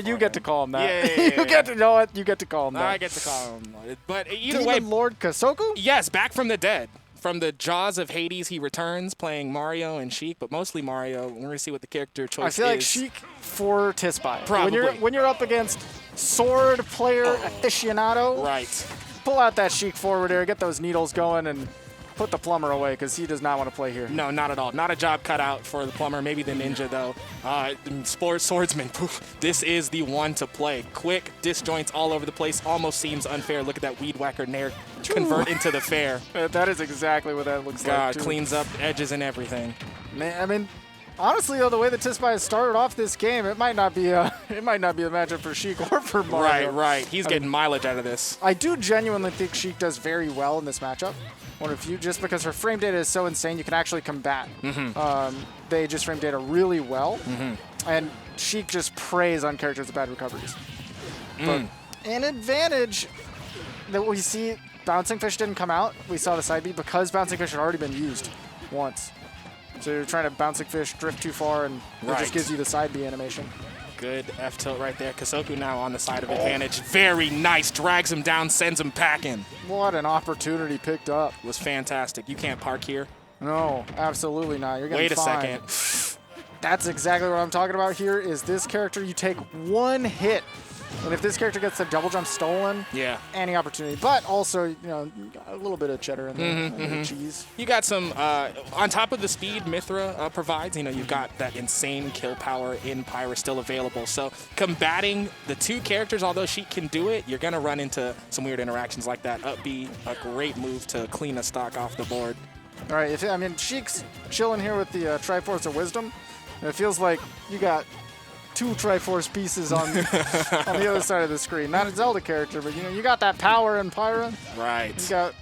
You get to call him that. Yeah. You get to know it. You get to call him that. I get to call him. But either Demon way, Lord Kosoku? yes, back from the dead. From the jaws of Hades, he returns playing Mario and Sheik, but mostly Mario. We're going to see what the character choice is. I feel like Sheik for Tispai. Probably. When you're up against sword player aficionado, Right. pull out that Sheik forward air, get those needles going, and put the plumber away because he does not want to play here. No, not at all. Not a job cut out for the plumber. Maybe the ninja, though. Swordsman, this is the one to play. Quick disjoints all over the place. Almost seems unfair. Look at that weed whacker nair convert into the fair. That is exactly what that looks like. God, cleans up edges and everything. Man, I mean, honestly, though, the way that Tispai has started off this game, it might not be a matchup for Sheik or for Mario. Right. He's getting mileage out of this. I do genuinely think Sheik does very well in this matchup. One of you, just because her frame data is so insane, you can actually combat. They just frame data really well, and Sheik just preys on characters with bad recoveries. But an advantage that we see, Bouncing Fish didn't come out. We saw the side B because Bouncing Fish had already been used once. So you're trying to Bouncing Fish drift too far, and it just gives you the side B animation. Good F tilt right there. Kosoku now on the side of advantage. Very nice. Drags him down, sends him packing. What an opportunity picked up. Was fantastic. You can't park here. No, absolutely not. You're getting fined. Wait a second. That's exactly what I'm talking about here. Is this character, you take one hit, and if this character gets the double jump stolen, any opportunity. But also, you know, a little bit of cheddar in there, cheese. You got some, on top of the speed Mythra provides, you know, you've got that insane kill power in Pyra still available. So combating the two characters, although Sheik can do it, you're going to run into some weird interactions like that. Up B, a great move to clean a stock off the board. All right, I mean, Sheik's chilling here with the Triforce of Wisdom. And it feels like you got two Triforce pieces on on the other side of the screen. Not a Zelda character, but you know, you got that power in Pyra. Right. You got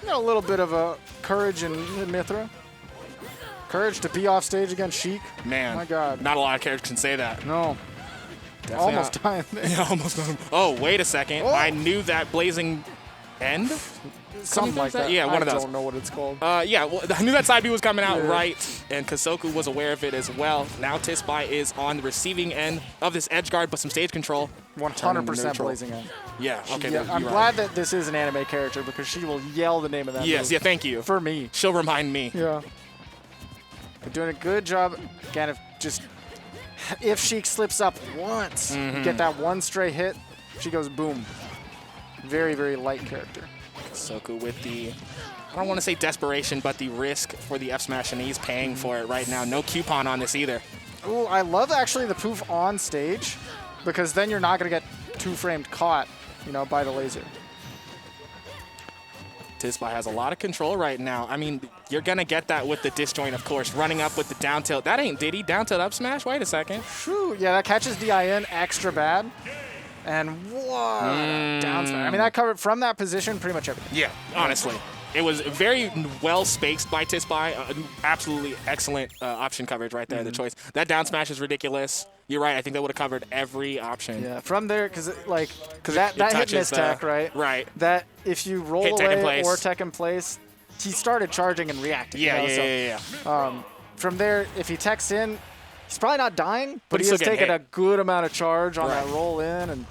a little bit of a courage in Mythra. Courage to be off stage against Sheik. Man, my God. Not a lot of characters can say that. No. Definitely almost dying there. Yeah, almost dying. Oh, wait a second. Oh. I knew that blazing end. Something like that. Yeah, one of those. I don't know what it's called. Yeah, well, I knew that side B was coming out right, and Kosoku was aware of it as well. Now Tispai is on the receiving end of this edge guard, but some stage control. 100% blazing end. Yeah, okay. I'm glad that this is an anime character because she will yell the name of that move. Yeah, thank you. For me. She'll remind me. Yeah. They're doing a good job, again, if Sheik slips up once, you get that one stray hit, she goes boom. Very, very light character. Kosoku with the, I don't want to say desperation, but the risk for the F smash, and he's paying for it right now. No coupon on this either. Ooh, I love actually the poof on stage because then you're not going to get two-framed caught, you know, by the laser. Tispai has a lot of control right now. I mean, you're going to get that with the disjoint, of course. Running up with the down tilt. That ain't Diddy. Down tilt up smash? Wait a second. Whew, yeah, that catches DIN extra bad. And what down smash. I mean, that covered from that position pretty much everything. Yeah, honestly. It was very well spaced by Tispai. Absolutely excellent option coverage right there, the choice. That down smash is ridiculous. You're right. I think that would have covered every option. Yeah, from there, because that hit miss tech, right? Right. That if you roll away or tech in place, he started charging and reacting. Yeah. From there, if he techs in, he's probably not dying, but he has taken a good amount of charge on that roll in. And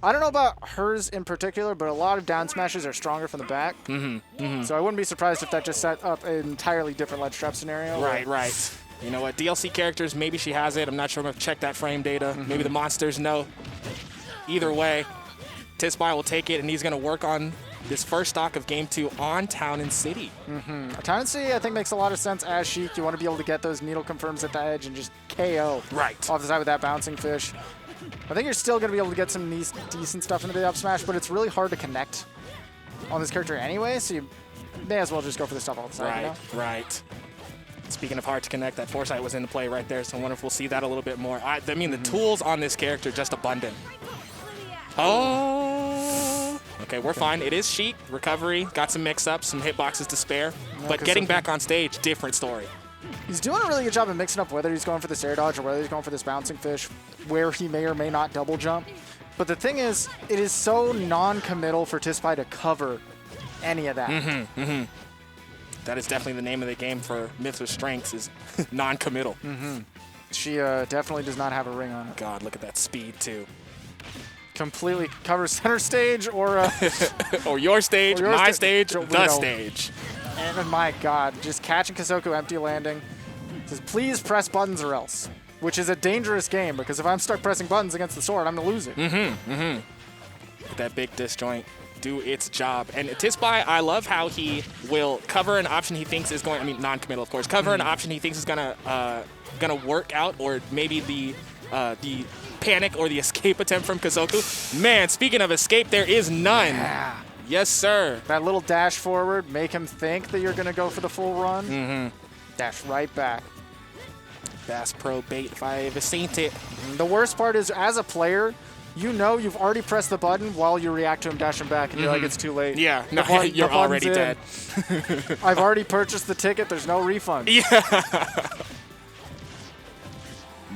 I don't know about hers in particular, but a lot of down smashes are stronger from the back. So I wouldn't be surprised if that just set up an entirely different ledge trap scenario. Right. You know what? DLC characters, maybe she has it. I'm not sure if I've checked that frame data. Maybe the monsters know. Either way, Tispai will take it, and he's going to work on this first stock of Game 2 on Town and City. Town and City, I think, makes a lot of sense as Sheik. You want to be able to get those needle confirms at the edge and just KO off the side with that bouncing fish. I think you're still going to be able to get some decent stuff into the up smash, but it's really hard to connect on this character anyway, so you may as well just go for the stuff all the time. Right. Speaking of hard to connect, that foresight was in the play right there, so I wonder if we'll see that a little bit more. I mean, the tools on this character just abundant. Oh! Okay, we're fine. It is Sheik. Recovery. Got some mix-ups, some hitboxes to spare. But getting back on stage, different story. He's doing a really good job of mixing up whether he's going for this air dodge or whether he's going for this bouncing fish, where he may or may not double jump. But the thing is, it is so non-committal for Tispai to cover any of that. That is definitely the name of the game for Mythra's strengths is non-committal. She definitely does not have a ring on it. God, look at that speed, too. completely cover center stage or or your stage, my stage, the the stage. And my God, just catching Kosoku empty landing. Says, please press buttons or else. Which is a dangerous game because if I'm stuck pressing buttons against the sword, I'm gonna lose it. That big disjoint do its job. And Tispai, I love how he will cover an option he thinks is going, I mean, non-committal, of course, cover an option he thinks is gonna work out, or maybe the panic or the escape attempt from Kosoku. Man, speaking of escape, there is none. Yeah. Yes, sir. That little dash forward, make him think that you're gonna go for the full run. Dash right back. Bass Pro bait if I ever seen it. The worst part is, as a player, you know you've already pressed the button while you react to him dashing back, and you're like, it's too late. Yeah, no, The you're already in. dead. I've already purchased the ticket. There's no refund. Yeah.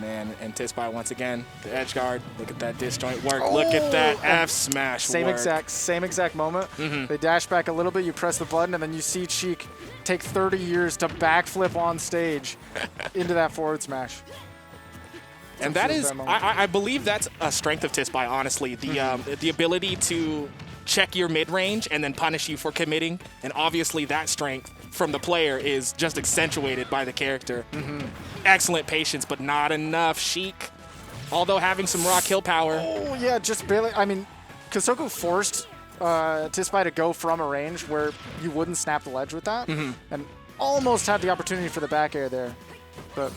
Man, and Tispai once again, the edge guard. Look at that disjoint work. Oh, look at that F smash same work. Same exact moment. They dash back a little bit, you press the button, and then you see Sheik take 30 years to backflip on stage into that forward smash. And that is, I believe that's a strength of Tispai, honestly. The ability to check your mid-range and then punish you for committing. And obviously that strength from the player is just accentuated by the character. Excellent patience, but not enough. Sheik, although having some raw kill power. Oh, yeah, just barely. I mean, Kosoku forced Tispai to go from a range where you wouldn't snap the ledge with that. And almost had the opportunity for the back air there. But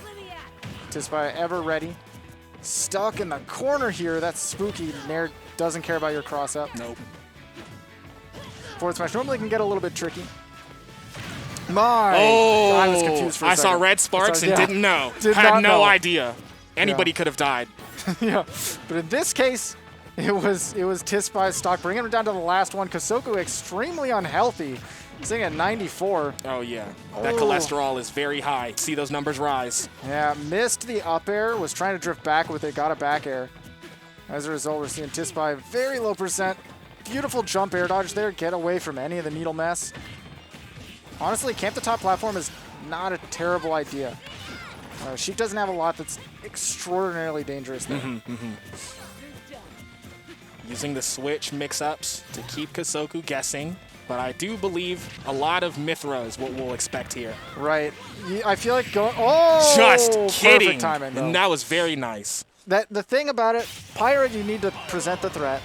Tispai ever ready. Stuck in the corner here. That's spooky. Nair doesn't care about your cross up. Nope. Forward smash normally can get a little bit tricky. I was confused for a second. I saw red sparks and didn't know. Had no idea. Anybody could have died. Yeah, but in this case, it was Tispai's stock, bringing him down to the last one. Kosoku extremely unhealthy, sitting at 94. Oh yeah, that cholesterol is very high. See those numbers rise. Yeah, missed the up air, was trying to drift back with it, got a back air. As a result, we're seeing Tispai very low percent. Beautiful jump air dodge there, get away from any of the needle mess. Honestly, camp the top platform is not a terrible idea. Sheik doesn't have a lot that's extraordinarily dangerous there. Using the switch mix-ups to keep Kosoku guessing, but I do believe a lot of Mythra is what we'll expect here. Right. I feel like going... Oh! Just kidding. Perfect timing, though. And that was very nice. The thing about it, Pyra, you need to present the threat.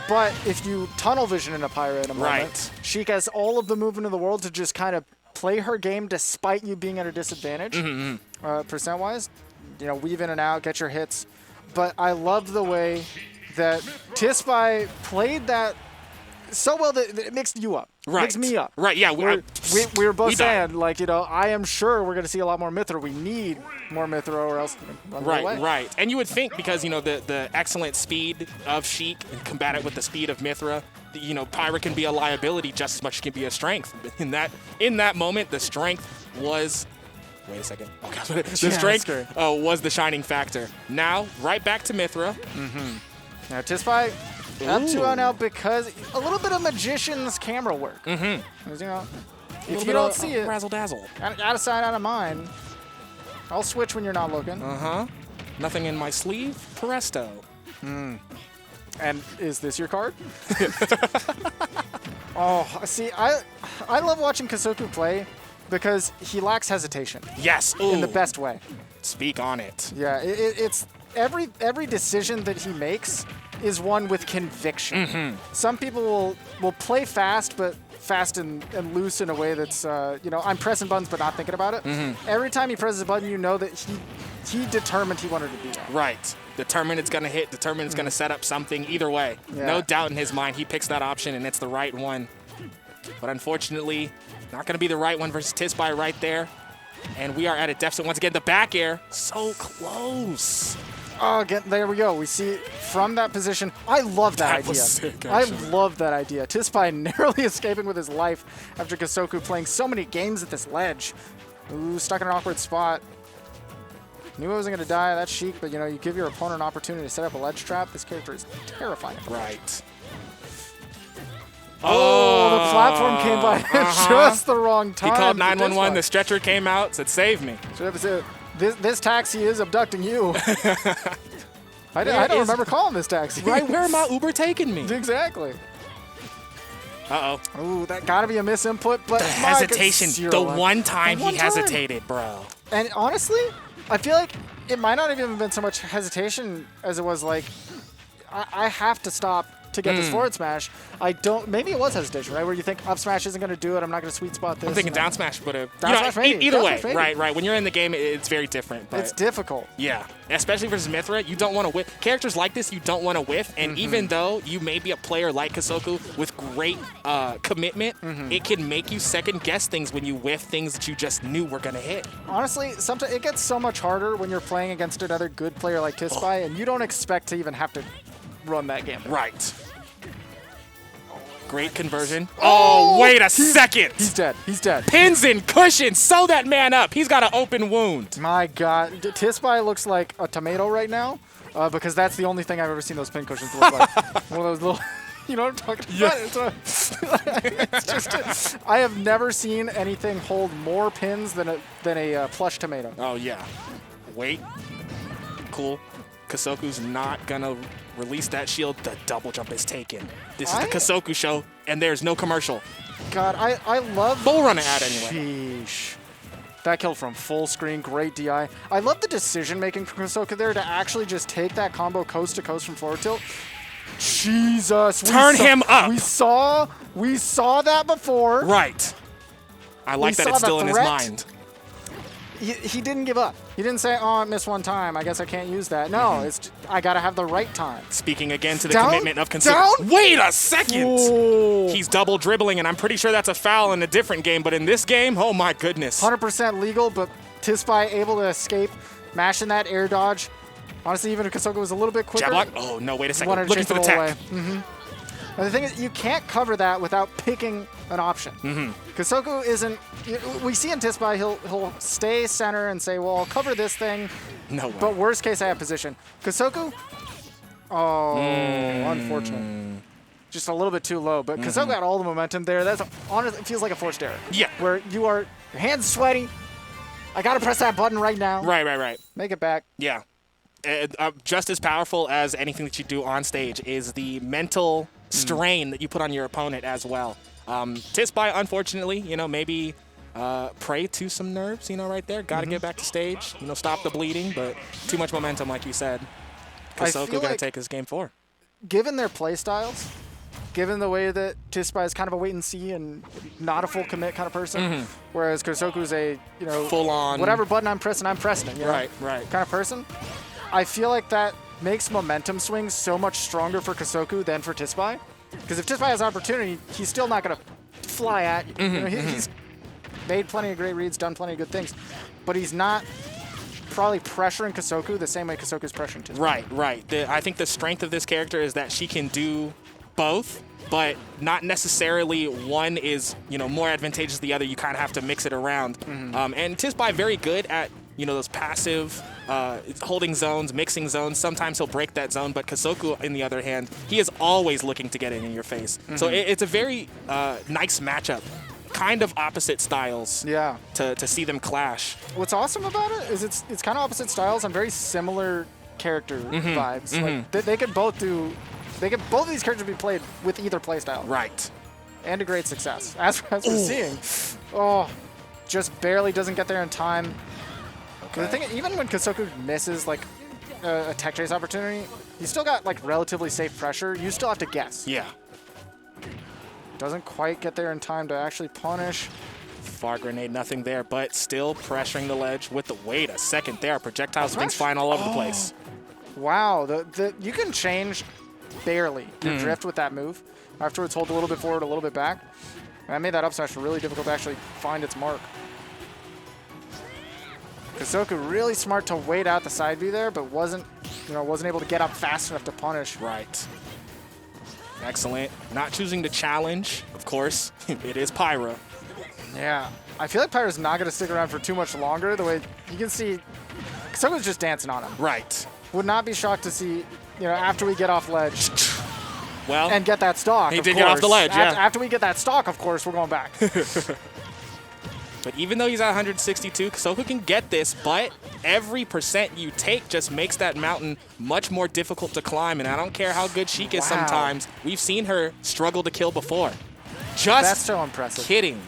But if you tunnel vision in a Pyra in a moment, Sheik has all of the movement in the world to just kind of play her game despite you being at a disadvantage, percent-wise. You know, weave in and out, get your hits. But I love the way that Tispai played that so well that it mixed you up. Right. Mixed me up. Right, yeah. We were both saying, like, you know, I am sure we're going to see a lot more Mythra. We need more Mythra or else run away. Right. And you would think, because, you know, the excellent speed of Sheik and combat it with the speed of Mythra, you know, Pyra can be a liability just as much as it can be a strength. In that moment, the strength was... Wait a second. Oh, God. The strength was the shining factor. Now, right back to Mythra. Now, Tispai up 2-0 now because a little bit of Magician's camera work. You know, if you don't see it, razzle-dazzle. Out of sight, out of mind. I'll switch when you're not looking. Nothing in my sleeve. Presto. And is this your card? Oh, see, I love watching Kosoku play because he lacks hesitation. Yes. In the best way. Speak on it. Yeah, it's every decision that he makes is one with conviction. Some people will play fast, but fast and loose in a way that's, you know, I'm pressing buttons but not thinking about it. Every time he presses a button, you know that he determined he wanted to do that. Right. Determined it's going to hit, determined it's going to set up something. Either way, no doubt in his mind, he picks that option and it's the right one. But unfortunately, not going to be the right one versus Tispai right there. And we are at a deficit once again. The back air, so close. Oh, again, there we go. We see from that position. I love that idea. Was sick, I love that idea. Tispai narrowly escaping with his life after Kosoku playing so many games at this ledge. Ooh, stuck in an awkward spot. Knew I wasn't going to die. That's Sheik, but, you know, you give your opponent an opportunity to set up a ledge trap. This character is terrifying. Right. Oh, the platform came by at just the wrong time. He called 911. The stretcher came out, said, save me. This taxi is abducting you. I don't remember calling this taxi. Right, where am I Uber taking me? Exactly. Uh-oh. Ooh, that got to be a misinput, but The hesitation. The one time he hesitated, bro. And honestly, I feel like it might not have even been so much hesitation as it was like, I have to stop to get this forward smash. I don't. Maybe it was hesitation, right? Where you think up smash isn't going to do it. I'm not going to sweet spot this. I'm thinking down smash would have. Maybe. Either way, right. When you're in the game, it's very different. But it's difficult. Yeah, especially versus Mythra, you don't want to whiff. Characters like this, you don't want to whiff. And even though you may be a player like Kosoku with great commitment, it can make you second guess things when you whiff things that you just knew were going to hit. Honestly, sometimes it gets so much harder when you're playing against another good player like Tispai, and you don't expect to even have to run that game. Right. Great conversion. Oh, wait a second. He's dead. He's dead. Pins and cushions. Sew that man up. He's got an open wound. My God. Tispai looks like a tomato right now because that's the only thing I've ever seen those pin cushions look like. One of those little... You know what I'm talking about? Yeah. It's just, I have never seen anything hold more pins than a plush tomato. Oh, yeah. Wait. Cool. Kosoku's not going to release that shield. The double jump is taken. This is the Kosoku show, and there's no commercial. God, I love... Full run ad anyway. Sheesh. That kill from full screen, great DI. I love the decision-making from Kosoku there to actually just take that combo coast to coast from forward tilt. Jesus. Turn him up. We saw that before. Right. I like that it's still in his mind. He didn't give up. He didn't say, oh, I missed one time. I guess I can't use that. No, it's I got to have the right time. Speaking again to the commitment of consistency. Wait a second. Ooh. He's double dribbling, and I'm pretty sure that's a foul in a different game. But in this game, oh, my goodness. 100% legal, but Tispai able to escape, mashing that air dodge. Honestly, even if Kosoku was a little bit quicker. Jab lock? Oh, no, wait a second. Looking for the tech. And the thing is, you can't cover that without picking an option. Kosoku isn't... We see in Tispai, he'll stay center and say, well, I'll cover this thing. No way. But worst case, I have position. Kosoku? Oh, unfortunate. Just a little bit too low. But Kosoku had all the momentum there. That's honestly, it feels like a forced error. Yeah. Where your hands sweaty. I got to press that button right now. Right. Make it back. Yeah. Just as powerful as anything that you do on stage is the mental strain that you put on your opponent as well. Tispai, unfortunately, maybe prey to some nerves, right there. Got to get back to stage, stop the bleeding, but too much momentum, like you said. Kosoku going to take his game 4. Given their play styles, given the way that Tispai is kind of a wait and see and not a full commit kind of person, whereas Kosoku's a, full on, whatever button I'm pressing it. Right. Kind of person. I feel like that makes momentum swings so much stronger for Kosoku than for Tispai. Because if Tispai has an opportunity, he's still not going to fly at you. He's made plenty of great reads, done plenty of good things, but he's not probably pressuring Kosoku the same way Kosoku's pressuring Tispai. Right. I think the strength of this character is that she can do both, but not necessarily one is more advantageous than the other. You kind of have to mix it around. And Tispai very good at those passive holding zones, mixing zones. Sometimes he'll break that zone, but Kosoku, on the other hand, he is always looking to get it in your face. So it's a very nice matchup. Kind of opposite styles. Yeah. To see them clash. What's awesome about it is it's kind of opposite styles and very similar character vibes. Like they could both do. Both of these characters be played with either play style. Right. And to great success, as we're seeing. Oh, just barely doesn't get there in time. Okay. The thing, even when Kosoku misses like a tech chase opportunity, you still got like relatively safe pressure. You still have to guess. Yeah. Doesn't quite get there in time to actually punish. Far grenade, nothing there, but still pressuring the ledge with the wait a second there. Projectiles, things flying all over the place. Wow, you can change barely your drift with that move. Afterwards, hold a little bit forward, a little bit back. And that made that up smash really difficult to actually find its mark. Kosoku really smart to wait out the side B there, but wasn't able to get up fast enough to punish. Right. Excellent. Not choosing to challenge, of course. It is Pyra. Yeah. I feel like Pyra's not going to stick around for too much longer. The way you can see, Kosoku's just dancing on him. Right. Would not be shocked to see, after we get off ledge. Well, and get that stock. He did get off the ledge, yeah. After we get that stock, of course, we're going back. But even though he's at 162, Kosoku can get this, but every percent you take just makes that mountain much more difficult to climb, and I don't care how good Sheik is sometimes. We've seen her struggle to kill before. That's so impressive. Kidding.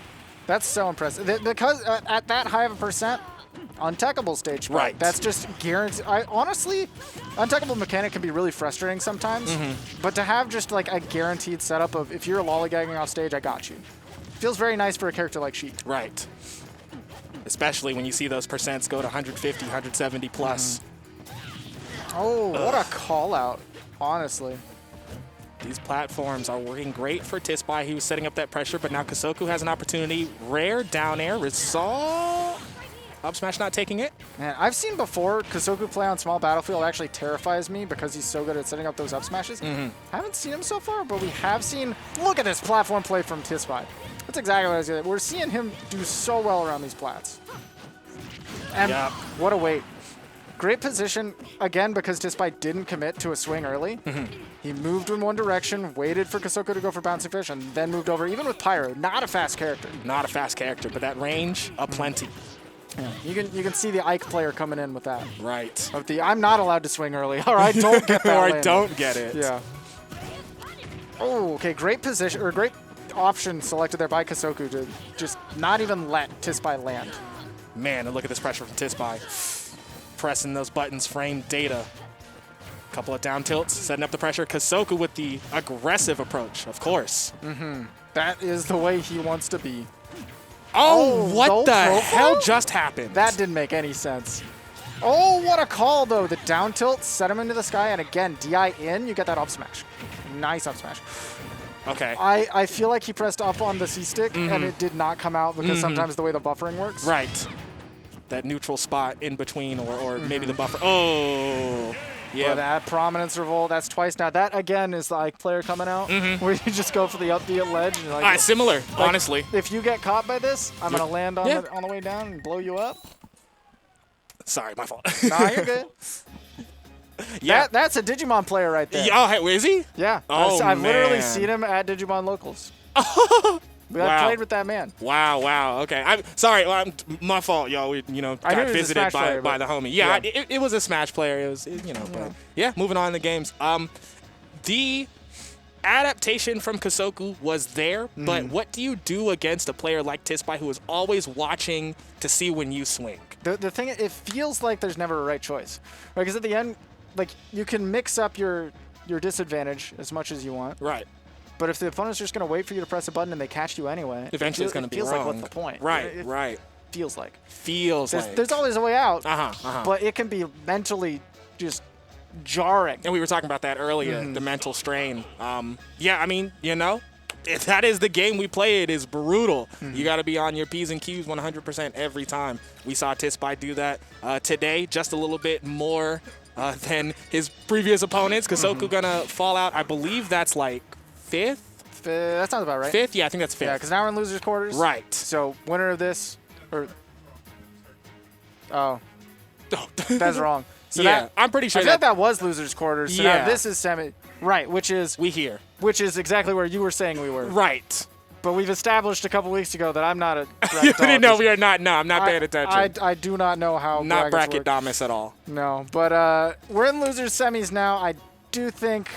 That's so impressive. Because at that high of a percent, untechable stage spike. Right. That's just guaranteed. Honestly, untechable mechanic can be really frustrating sometimes, but to have just like a guaranteed setup of if you're lollygagging off stage, I got you. Feels very nice for a character like Sheik. Right. Especially when you see those percents go to 150, 170 plus. Oh, what a call out, honestly. These platforms are working great for Tispai. He was setting up that pressure, but now Kosoku has an opportunity. Rare down air, resolve. Up smash not taking it. Man, I've seen before Kosoku play on small battlefield actually terrifies me because he's so good at setting up those up smashes. Haven't seen him so far, but we have seen, look at this platform play from Tispai. That's exactly what I was going to say. We're seeing him do so well around these plats. And what a wait. Great position, again, because Tispai didn't commit to a swing early. He moved in one direction, waited for Kosoku to go for Bouncing Fish, and then moved over, even with Pyra. Not a fast character. Not a fast character, but that range, aplenty. Yeah. You can see the Ike player coming in with that. Right. Of the, I'm not allowed to swing early, or I don't get that Or landing. I don't get it. Yeah. Oh, okay, great position, or great option selected there by Kosoku to just not even let Tispai land. Man, and look at this pressure from Tispai. Pressing those buttons, frame data. Couple of down tilts, setting up the pressure. Kosoku with the aggressive approach, of course. That is the way he wants to be. Oh, what the profile? hell just happened? That didn't make any sense. Oh, what a call, though. The down tilt, set him into the sky, and again, DI in, you get that up smash. Nice up smash. Okay. I feel like he pressed up on the C-stick, and it did not come out because sometimes the way the buffering works. Right. That neutral spot in between, or maybe the buffer. Oh, yeah. But that prominence revolt, that's twice now. That, again, is the Ike player coming out, where you just go for the up B at ledge. And you're like, Similar, honestly. If you get caught by this, I'm going to land on, on the way down and blow you up. Sorry, my fault. Nah, you're good. Yeah. That's a Digimon player right there. Oh, hey, is he? Yeah. Oh, I've literally man. seen him at Digimon Locals. Wow. I played with that man. Wow. Okay. I'm sorry. My fault, y'all. We, got visited by the homie. Yeah, it was a Smash player. It was, but yeah, moving on in the games. The adaptation from Kosoku was there, but what do you do against a player like Tispai who is always watching to see when you swing? The thing, it feels like there's never a right choice. Right? Because at the end, like, you can mix up your disadvantage as much as you want. Right. But if the opponent's just going to wait for you to press a button and they catch you anyway, eventually it's going to be wrong. Feels like, what's the point? Right. Feels like. There's always a way out, Uh-huh. but it can be mentally just jarring. And we were talking about that earlier, the mental strain. Yeah, I mean, if that is the game we play, it is brutal. You got to be on your P's and Q's 100% every time. We saw Tispai do that today, just a little bit more than his previous opponents. Kosoku gonna fall out. I believe that's like fifth. That sounds about right. Fifth? Yeah, I think that's fifth. Yeah, because now we're in losers quarters. Right. So winner of this, that's wrong. So yeah, I'm pretty sure I feel like that was losers quarters. So now this is semi. Right, which is which is exactly where you were saying we were. Right. But we've established a couple weeks ago that I'm not a No, we are not. No, I'm not paying attention. I do not know how not bracket work. domus at all. No, but we're in losers semis now. I do think